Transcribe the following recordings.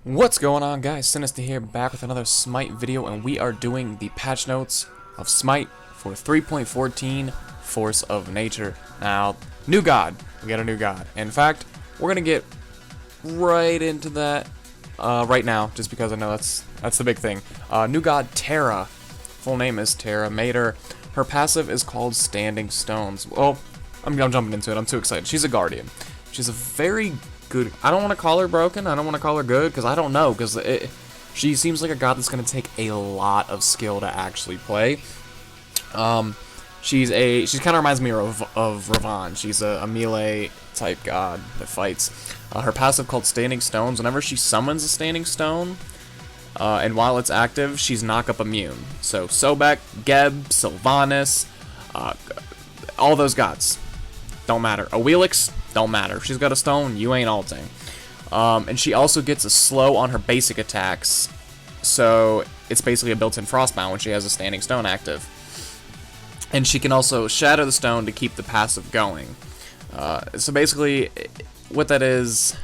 What's going on, guys? Sinister here, back with another Smite video, and we are doing the patch notes of Smite for 3.14 Force of Nature. Now, new god. We got a new god. In fact, we're gonna get right into that right now, just because I know that's the big thing. New god Terra. Full name is Terra Mater. Her passive is called Standing Stones. Well, I'm jumping into it. I'm too excited. She's a guardian. She's a very good. I don't want to call her broken. I don't want to call her good because I don't know, because she seems like a god that's going to take a lot of skill to actually play. She kind of reminds me of Ravan. She's a melee type god that fights. Her passive called Standing Stones. Whenever she summons a Standing Stone, and while it's active, she's knock-up immune. So Sobek, Geb, Sylvanas, all those gods don't matter. Awilix don't matter. If she's got a stone, you ain't ulting. And she also gets a slow on her basic attacks, so it's basically a built-in frostbound when she has a Standing Stone active. And she can also shatter the stone to keep the passive going. So basically, what that is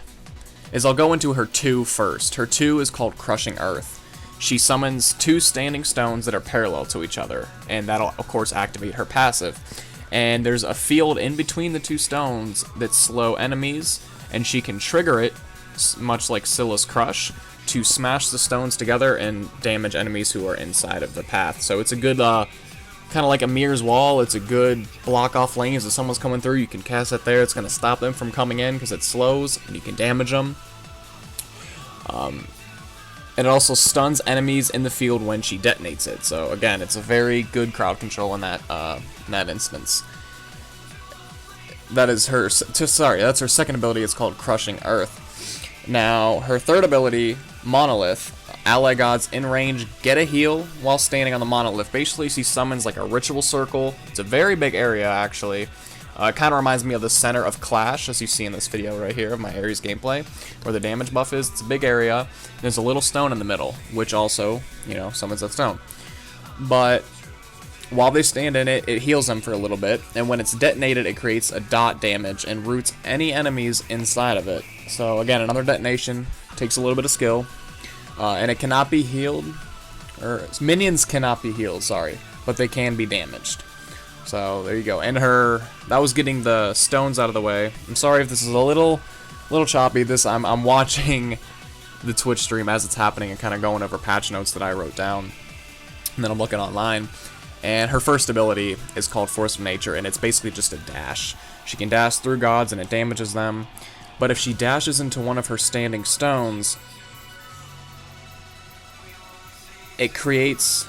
I'll go into her 2 first. Her 2 is called Crushing Earth. She summons 2 standing stones that are parallel to each other, and that'll of course activate her passive. And there's a field in between the 2 stones that slow enemies, and she can trigger it, much like Scylla's Crush, to smash the stones together and damage enemies who are inside of the path. So it's a good, kind of like a Mirror's Wall. It's a good block off lanes. If someone's coming through, you can cast it there. It's going to stop them from coming in because it slows, and you can damage them. And it also stuns enemies in the field when she detonates it. So again, it's a very good crowd control in that instance. That is her. That's her second ability. It's called Crushing Earth. Now her third ability, Monolith. Ally gods in range get a heal while standing on the monolith. Basically, she summons like a ritual circle. It's a very big area, actually. It kind of reminds me of the center of Clash, as you see in this video right here of my Ares gameplay, where the damage buff is. It's a big area. There's a little stone in the middle, which also, summons that stone. But while they stand in it, it heals them for a little bit, and when it's detonated, it creates a dot damage and roots any enemies inside of it. So again, another detonation, takes a little bit of skill, and it cannot be healed, or minions cannot be healed, sorry, but they can be damaged. So there you go. And that was getting the stones out of the way. I'm sorry if this is a little choppy. I'm watching the Twitch stream as it's happening and kind of going over patch notes that I wrote down, and then I'm looking online. And her first ability is called Force of Nature, and it's basically just a dash. She can dash through gods and it damages them, but if she dashes into one of her standing stones, it creates...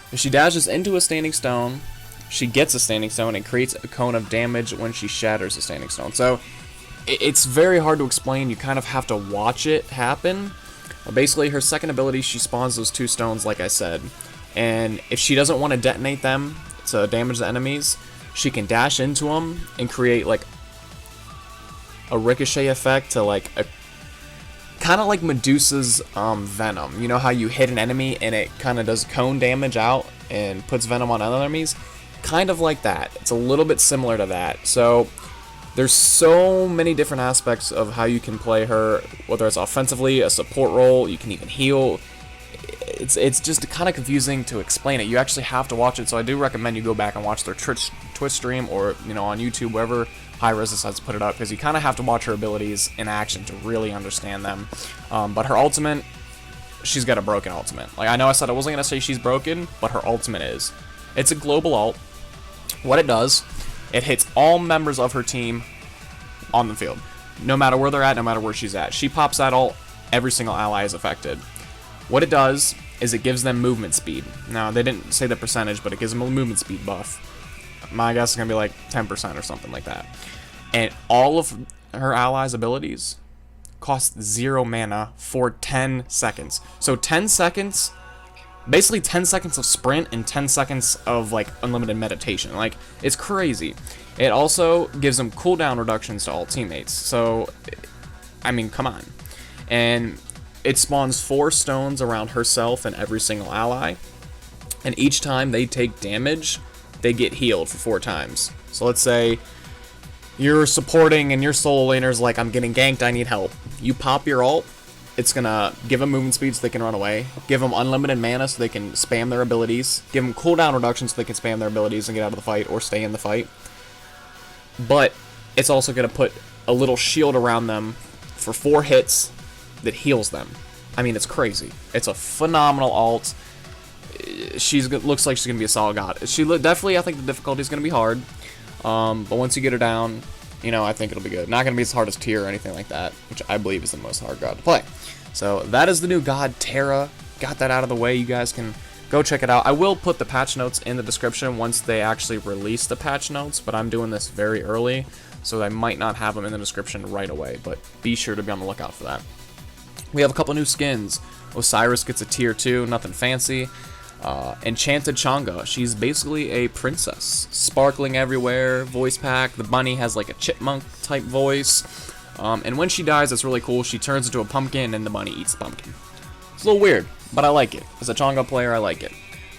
If she dashes into a standing stone, she gets a standing stone and creates a cone of damage when she shatters a standing stone. So it's very hard to explain. You kind of have to watch it happen. Basically, her second ability, she spawns those 2 stones, like I said. And if she doesn't want to detonate them to damage the enemies, she can dash into them and create like a ricochet effect to like a kind of like Medusa's venom. You know how you hit an enemy and it kind of does cone damage out and puts venom on other enemies? Kind of like that. It's a little bit similar to that. So there's so many different aspects of how you can play her, whether it's offensively, a support role, you can even heal. It's just kind of confusing to explain it. You actually have to watch it, so I do recommend you go back and watch their Twitch stream, or on YouTube, wherever Hi-Res decides to put it up, because you kind of have to watch her abilities in action to really understand them. But her ultimate, she's got a broken ultimate. Like, I know I said I wasn't going to say she's broken, but her ultimate is. It's a global ult. What it does, it hits all members of her team on the field. No matter where they're at, no matter where she's at. She pops that ult, every single ally is affected. What it does is it gives them movement speed. Now, they didn't say the percentage, but it gives them a movement speed buff. My guess is going to be like 10% or something like that. And all of her allies' abilities cost 0 mana for 10 seconds. So 10 seconds, basically 10 seconds of sprint and 10 seconds of like unlimited meditation. Like, it's crazy. It also gives them cooldown reductions to all teammates. So, I mean, come on. And it spawns 4 stones around herself and every single ally. And each time they take damage, they get healed for 4 times. So let's say you're supporting and your solo laner's like, I'm getting ganked, I need help. You pop your ult, It's gonna give them movement speed so they can run away, give them unlimited mana so they can spam their abilities, give them cooldown reduction so they can spam their abilities and get out of the fight or stay in the fight. But it's also gonna put a little shield around them for 4 hits that heals them. I mean, it's crazy. It's a phenomenal alt. Looks like she's gonna be a solid god. Definitely, I think the difficulty is gonna be hard. But once you get her down, you know, I think it'll be good. Not gonna be as hard as Tier or anything like that, which I believe is the most hard god to play. So that is the new god, Terra. Got that out of the way. You guys can go check it out. I will put the patch notes in the description once they actually release the patch notes, but I'm doing this very early, so I might not have them in the description right away, but be sure to be on the lookout for that. We have a couple new skins. Osiris gets a tier 2, nothing fancy. Enchanted Changa, she's basically a princess. Sparkling everywhere, voice pack. The bunny has like a chipmunk type voice. And when she dies, it's really cool. She turns into a pumpkin and the bunny eats the pumpkin. It's a little weird, but I like it. As a Changa player, I like it.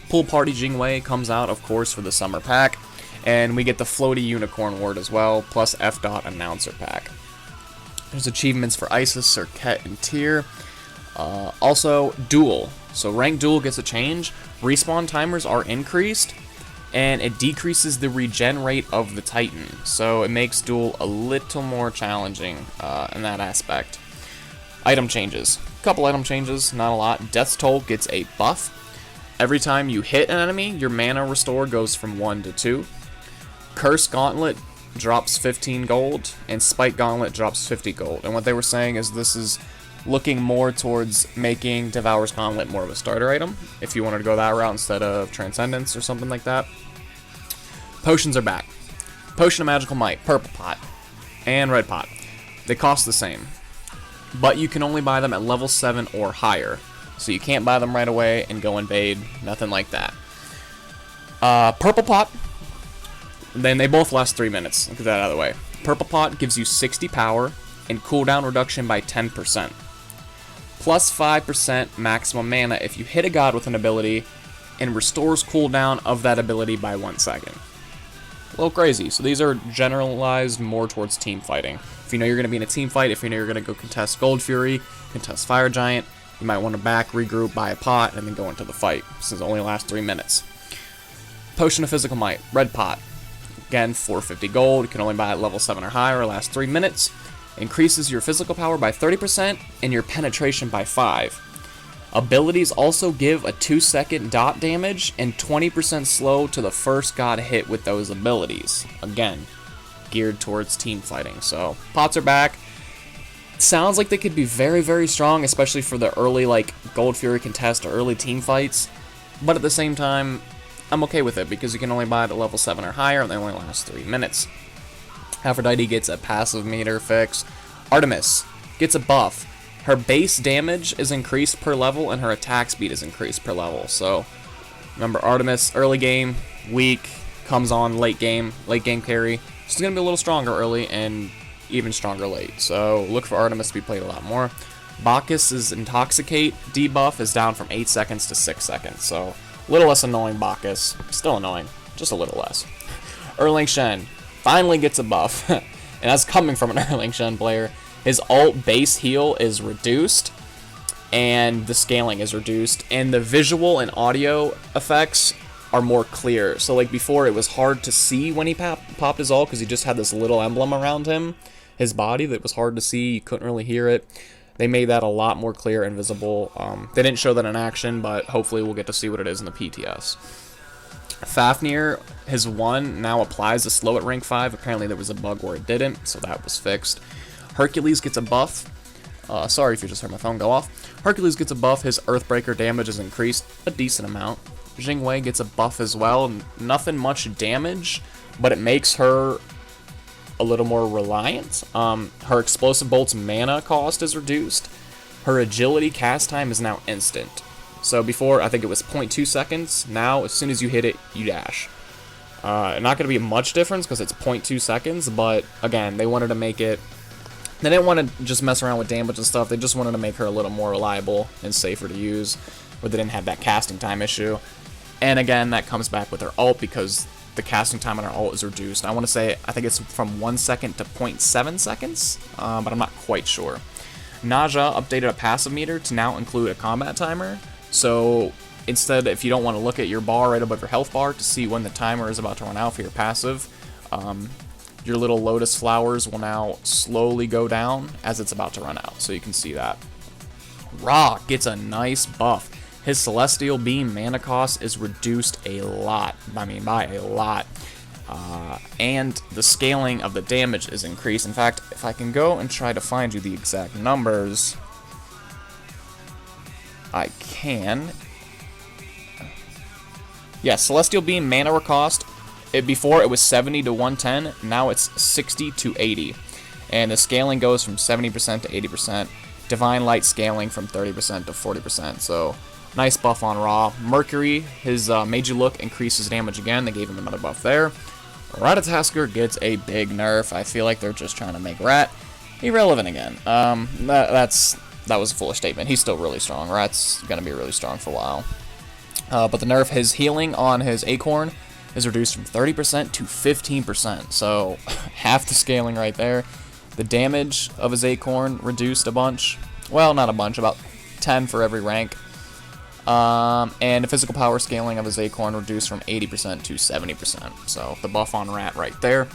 Pool Party Jingwei comes out, of course, for the summer pack. And we get the floaty unicorn ward as well, plus F. Announcer pack. There's achievements for Isis, Serket, and Tyr. Also, Duel. So rank Duel gets a change. Respawn timers are increased, and it decreases the regen rate of the Titan. So it makes Duel a little more challenging in that aspect. Item changes. Couple item changes, not a lot. Death's Toll gets a buff. Every time you hit an enemy, your mana restore goes from 1 to 2. Curse Gauntlet drops 15 gold, and Spike Gauntlet drops 50 gold. And what they were saying is this is looking more towards making Devourer's Gauntlet more of a starter item, if you wanted to go that route instead of Transcendence or something like that. Potions are back. Potion of Magical Might, Purple Pot, and Red Pot. They cost the same, but you can only buy them at level 7 or higher. So you can't buy them right away and go invade, nothing like that. Purple Pot, then they both last 3 minutes. Get that out of the way. Purple Pot gives you 60 power and cooldown reduction by 10%. Plus 5% maximum mana if you hit a god with an ability, and restores cooldown of that ability by 1 second. A little crazy. So these are generalized more towards team fighting. If you know you're going to be in a team fight, if you know you're going to go contest Gold Fury, contest Fire Giant, you might want to back, regroup, buy a pot, and then go into the fight, since it only lasts 3 minutes. Potion of Physical Might, Red Pot. Again, 450 gold. You can only buy at level 7 or higher, lasts 3 minutes. Increases your physical power by 30% and your penetration by 5. Abilities also give a 2-second dot damage and 20% slow to the first god hit with those abilities. Again, geared towards team fighting. So, pots are back. Sounds like they could be very, very strong, especially for the early, like, Gold Fury contest or early team fights. But at the same time, I'm okay with it because you can only buy it at level 7 or higher and they only last 3 minutes. Aphrodite gets a passive meter fix. Artemis gets a buff. Her base damage is increased per level and her attack speed is increased per level. So, remember Artemis, early game, weak, comes on late game carry. She's going to be a little stronger early and even stronger late. So, look for Artemis to be played a lot more. Bacchus' Intoxicate debuff is down from 8 seconds to 6 seconds. So, a little less annoying Bacchus. Still annoying, just a little less. Erling Shen finally gets a buff, and that's coming from an Erling Shen player. His ult base heal is reduced, and the scaling is reduced, and the visual and audio effects are more clear. So like before, it was hard to see when he popped his ult because he just had this little emblem around him, his body, that was hard to see. You couldn't really hear it. They made that a lot more clear and visible. They didn't show that in action, but hopefully we'll get to see what it is in the PTS. Fafnir, his 1 now applies to slow at rank 5. Apparently there was a bug where it didn't, so that was fixed. Hercules gets a buff. Sorry if you just heard my phone go off. Hercules gets a buff. His Earthbreaker damage is increased a decent amount. Jingwei gets a buff as well. Nothing much damage, but it makes her a little more reliant. Her Explosive Bolt's mana cost is reduced. Her agility cast time is now instant. So before, I think it was 0.2 seconds. Now, as soon as you hit it, you dash. Not going to be much difference because it's 0.2 seconds, but again, they wanted to make it... They didn't want to just mess around with damage and stuff. They just wanted to make her a little more reliable and safer to use, where they didn't have that casting time issue. And again, that comes back with her ult because the casting time on her ult is reduced. I think it's from 1 second to 0.7 seconds, but I'm not quite sure. Naja updated a passive meter to now include a combat timer. So instead, if you don't want to look at your bar right above your health bar to see when the timer is about to run out for your passive, your little lotus flowers will now slowly go down as it's about to run out. So you can see that. Ra gets a nice buff. His Celestial Beam mana cost is reduced a lot. I mean, by a lot. And the scaling of the damage is increased. In fact, if I can go and try to find you the exact numbers, I can. Yeah, Celestial Beam mana cost, before it was 70 to 110, now it's 60 to 80. And the scaling goes from 70% to 80%. Divine Light scaling from 30% to 40%. So, nice buff on Ra. Mercury, his Meiji Look increases damage again. They gave him another buff there. Ratatasker gets a big nerf. I feel like they're just trying to make Rat irrelevant again. That was a foolish statement. He's still really strong. Rat's going to be really strong for a while. But the nerf, his healing on his Acorn is reduced from 30% to 15%. So, half the scaling right there. The damage of his Acorn reduced a bunch. Well, not a bunch, about 10 for every rank. And the physical power scaling of his Acorn reduced from 80% to 70%. So the buff on Rat right there.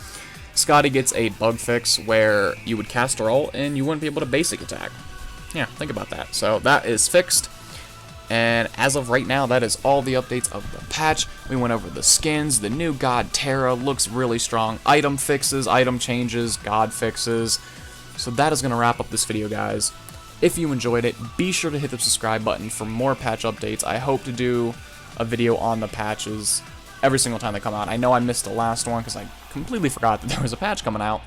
Scotty gets a bug fix where you would cast her ult and you wouldn't be able to basic attack. Yeah, think about that. So that is fixed. And as of right now, that is all the updates of the patch. We went over the skins, the new god Terra looks really strong, item fixes, item changes, god fixes. So that is going to wrap up this video, guys. If you enjoyed it, be sure to hit the subscribe button for more patch updates. I hope to do a video on the patches every single time they come out. I know I missed the last one because I completely forgot that there was a patch coming out.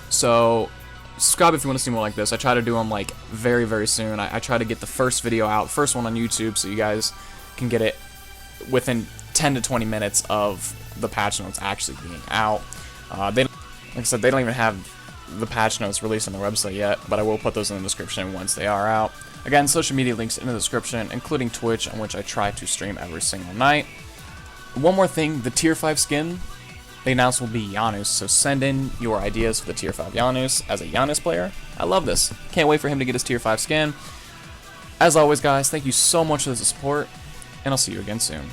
So subscribe if you want to see more like this. I try to do them like very, very soon. I try to get the first video out, first one on YouTube, so you guys can get it within 10 to 20 minutes of the patch notes actually being out. Like I said, they don't even have the patch notes released on their website yet, but I will put those in the description once they are out. Again, social media links in the description, including Twitch, on which I try to stream every single night. One more thing, the tier 5 skin they announced will be Janus, so send in your ideas for the tier 5 Janus. As a Janus player, I love this. Can't wait for him to get his tier 5 skin. As always, guys, thank you so much for the support, and I'll see you again soon.